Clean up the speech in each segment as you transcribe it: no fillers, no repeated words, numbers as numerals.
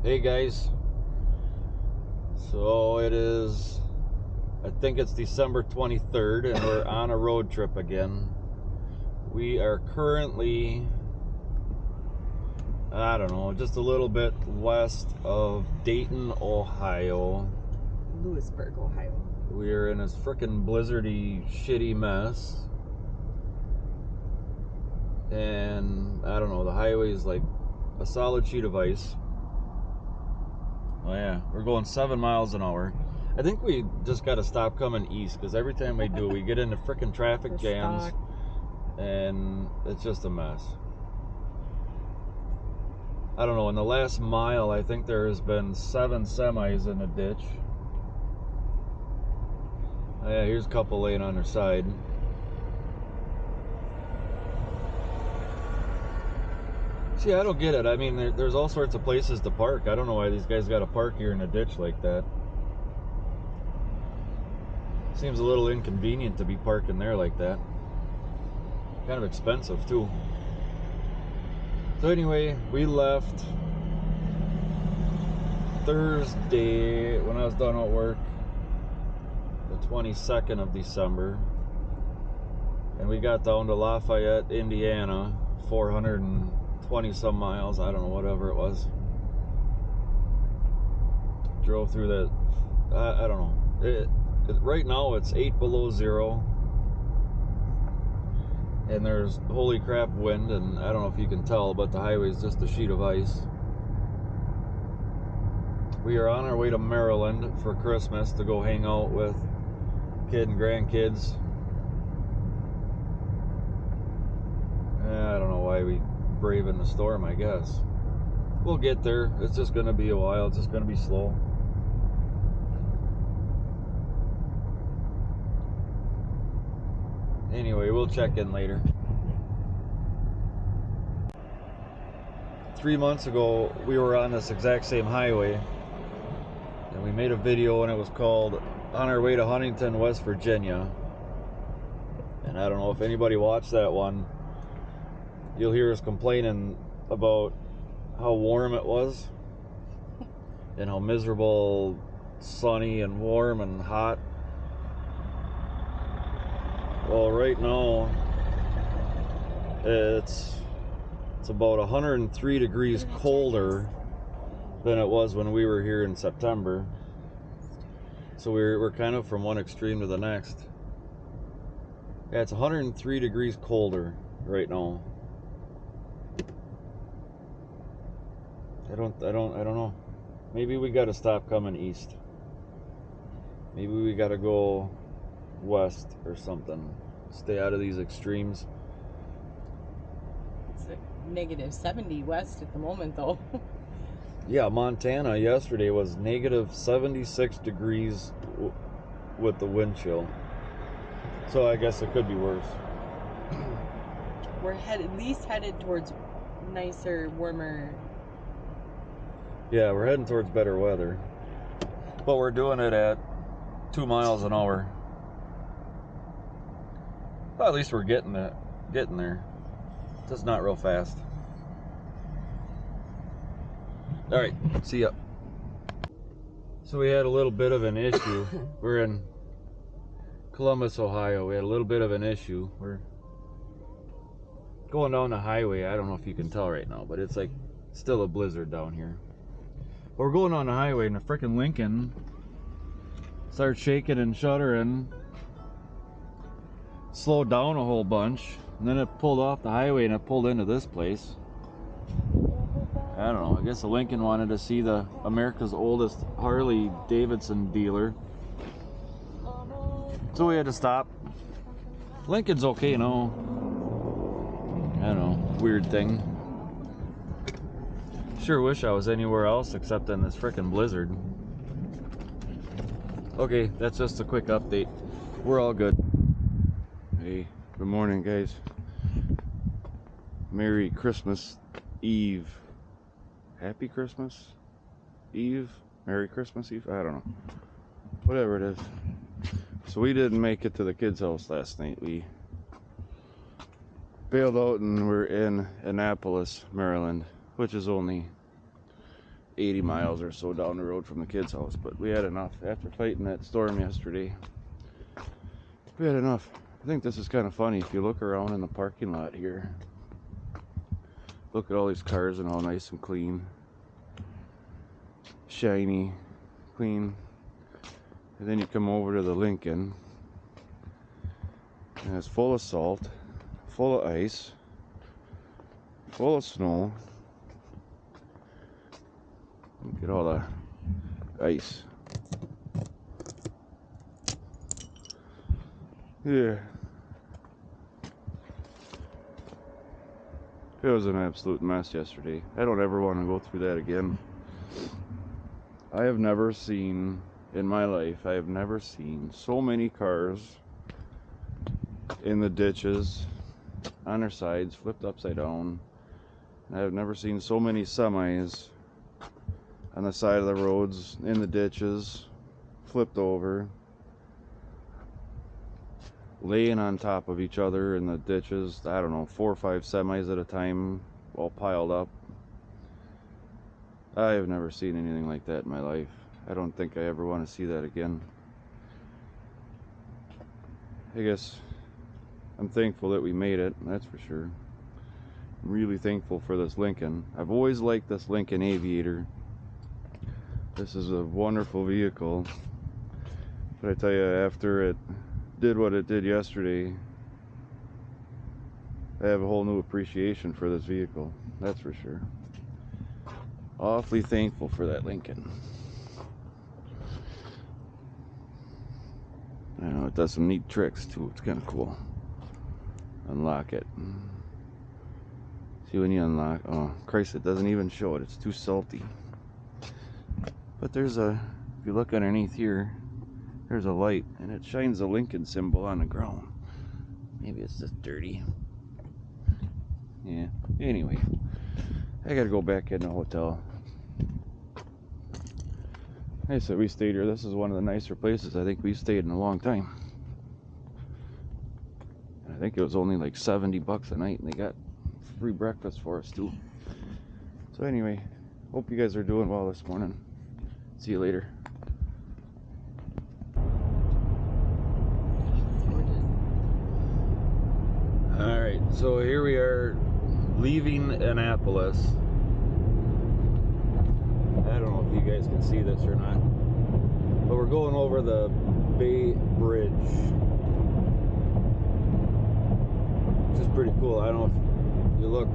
Hey guys, so it is, I think it's December 23rd, and we're on a road trip again. We are currently, I don't know, just a little bit west of Dayton, Ohio. Lewisburg, Ohio. We are in this frickin' blizzardy, shitty mess. And I don't know, the highway is like a solid sheet of ice. Oh yeah, we're going 7 miles an hour. I think we just got to stop coming east, because every time we do, we get into frickin' traffic jams, and it's just a mess. I don't know, in the last mile, I think there has been 7 semis in a ditch. Oh yeah, here's a couple laying on their side. See, I don't get it. I mean, there's all sorts of places to park. I don't know why these guys got to park here in a ditch like that. Seems a little inconvenient to be parking there like that. Kind of expensive too. So anyway, we left Thursday when I was done at work, the 22nd of December, and we got down to Lafayette, Indiana, 420 some miles, I don't know, whatever it was. Drove through that, I don't know. Right now it's 8 below zero, and there's holy crap wind, and I don't know if you can tell, but the highway is just a sheet of ice. We are on our way to Maryland for Christmas to go hang out with kid and grandkids. I don't know why we braving the storm, I guess. We'll get there. It's just going to be a while. It's just going to be slow. Anyway, we'll check in later. 3 months ago, we were on this exact same highway, and we made a video, and it was called On Our Way to Huntington, West Virginia. And I don't know if anybody watched that one. You'll hear us complaining about how warm it was and how miserable, sunny and warm and hot. Well, right now it's about 103 degrees colder than it was when we were here in September. So we're kind of from one extreme to the next. Yeah, it's 103 degrees colder right now. I don't know. Maybe we got to stop coming east. Maybe we got to go west or something. Stay out of these extremes. It's like negative 70 west at the moment, though. Yeah, Montana yesterday was negative 76 degrees with the wind chill. So I guess it could be worse. We're at least headed towards nicer, warmer. Yeah, we're heading towards better weather. But we're doing it at 2 miles an hour. Well, at least we're getting there. Just not real fast. All right, see ya. So we had a little bit of an issue. We're in Columbus, Ohio. We had a little bit of an issue. We're going down the highway. I don't know if you can tell right now, but it's like still a blizzard down here. But we're going on the highway, and the frickin' Lincoln started shaking and shuddering, slowed down a whole bunch, and then it pulled off the highway and it pulled into this place. I don't know, I guess the Lincoln wanted to see the America's oldest Harley Davidson dealer, so we had to stop. Lincoln's okay now. I don't know, weird thing. Sure wish I was anywhere else except in this frickin' blizzard. Okay, that's just a quick update. We're all good. Hey, good morning, guys. Merry Christmas Eve. Happy Christmas Eve? Merry Christmas Eve? I don't know. Whatever it is. So we didn't make it to the kids' house last night. We bailed out and we're in Annapolis, Maryland, which is only 80 miles or so down the road from the kids' house, but we had enough. After fighting that storm yesterday, we had enough. I think this is kind of funny. If you look around in the parking lot here, look at all these cars and all nice and clean, shiny, clean. And then you come over to the Lincoln, and it's full of salt, full of ice, full of snow. Look at all the ice. Yeah. It was an absolute mess yesterday. I don't ever want to go through that again. I have never seen, in my life, I have never seen so many cars in the ditches, on their sides, flipped upside down. I have never seen so many semis on the side of the roads, in the ditches, flipped over, laying on top of each other in the ditches. I don't know, 4 or 5 semis at a time, all piled up. I have never seen anything like that in my life. I don't think I ever want to see that again. I guess I'm thankful that we made it, that's for sure. I'm really thankful for this Lincoln. I've always liked this Lincoln Aviator. This is a wonderful vehicle. But I tell you, after it did what it did yesterday, I have a whole new appreciation for this vehicle, that's for sure. Awfully thankful for that Lincoln. I know it does some neat tricks too. It's kind of cool. Unlock it. See when you unlock. Oh Christ! It doesn't even show it. It's too salty. But there's a. If you look underneath here, there's a light, and it shines a Lincoln symbol on the ground. Maybe it's just dirty. Yeah. Anyway, I gotta go back in the hotel. I said we stayed here. This is one of the nicer places I think we've stayed in a long time. I think it was only like $70 a night, and they got free breakfast for us too. So anyway, hope you guys are doing well this morning. See you later. All right, so here we are leaving Annapolis. I don't know if you guys can see this or not, but we're going over the Bay Bridge, which is pretty cool. I don't know if you look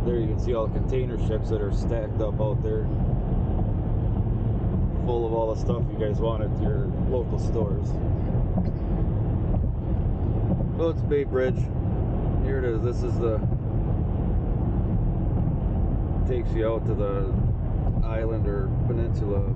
there, you can see all the container ships that are stacked up out there, full of all the stuff you guys want at your local stores. Well, it's Bay Bridge. Here it is. This is the, takes you out to the island or peninsula of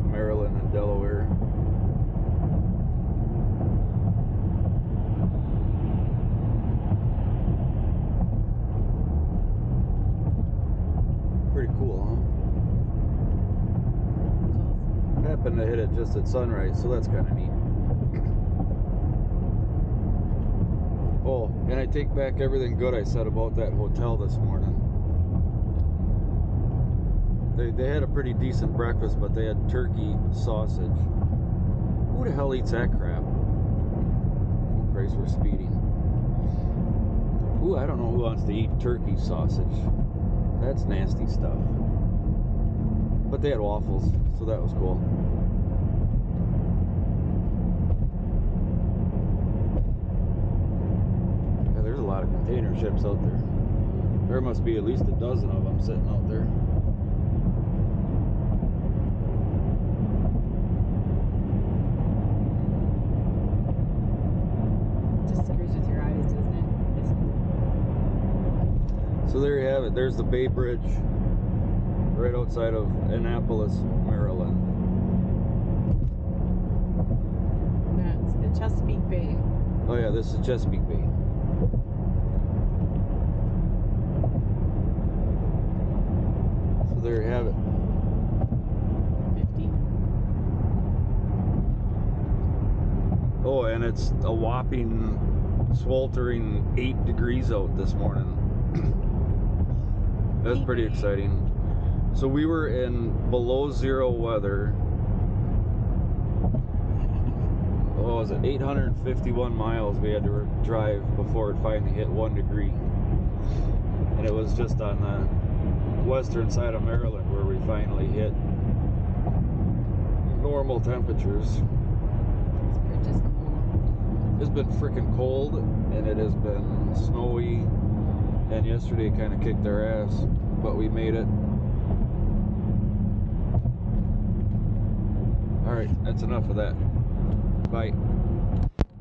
Maryland and Delaware. Pretty cool, huh? Happened to hit it just at sunrise, so that's kind of neat. Oh, and I take back everything good I said about that hotel this morning. They had a pretty decent breakfast, but they had turkey sausage. Who the hell eats that crap? Oh Christ, we're speeding. Ooh, I don't know who wants to eat turkey sausage. That's nasty stuff. But they had waffles, so that was cool. Yeah, there's a lot of container ships out there. There must be at least a dozen of them sitting out there. So there you have it. There's the Bay Bridge right outside of Annapolis, Maryland. That's the Chesapeake Bay. Oh yeah, this is Chesapeake Bay. So there you have it. 50. Oh, and it's a whopping sweltering 8 degrees out this morning. That's pretty exciting. So we were in below zero weather. What was it? 851 miles we had to drive before it finally hit 1 degree. And it was just on the western side of Maryland where we finally hit normal temperatures. It's just cool. It's been freaking cold, and it has been snowy, and yesterday kind of kicked our ass, but we made it. Alright, that's enough of that. Bye.